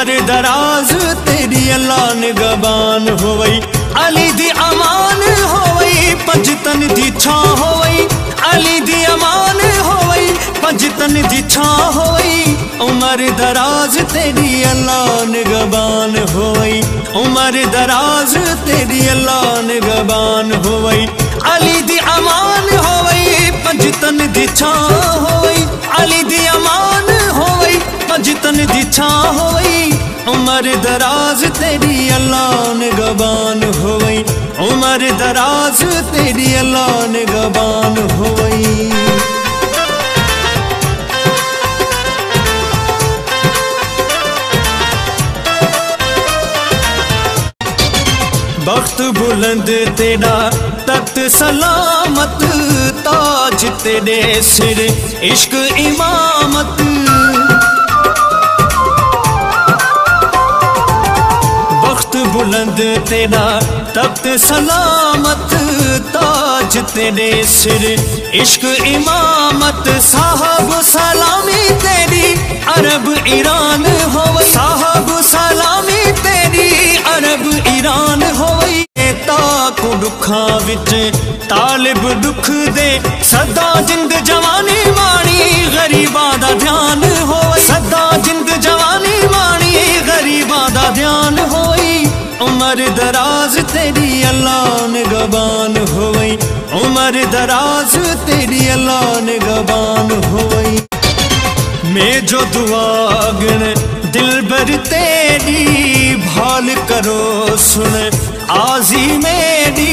उम्र दराज तेरी अल्लाह निगबान होवई, अली दी अमान होवई, पंजतन दी छां होवई, अली दी अमान होवई, पंजतन दी छां होवई। उम्र दराज तेरी अल्लाह निगबान होवई, उम्र दराज तेरी अल्लाह निगबान होवई, अली दी अमान होवई, पंजतन दी छां होवई, अली दी अमान होवई, पंजतन दी छां होवई। उम्र दराज तेरी अल्लाह निगबान होवई, उम्र दराज तेरी अल्लाह निगबान होवई। बख्त बुलंद तेरा तख्त सलामत, ताज तेरे सिर इश्क इमामत। बख्त बुलंद तेरा तख्त सलामत, ताज तेरे सिर इश्क इमामत। साहब सलामी तेरी अरब ईरान होवई, साहब सलामी तेरी अरब ईरान होवई। ताकू दुखां विच तालिब दुख दे, सदा जिंद जवानी माणी गरीबां दा ध्यान होवई, सदा जिंद जवानी माणी गरीबां दा ध्यान होई। उम्र दराज तेरी अल्लाह निगबान होवई, उम्र दराज तेरी अल्लाह निगबान होवई। मैं जो दुआ गण दिलबर तेरी, भाल करो सुन आजी मेरी,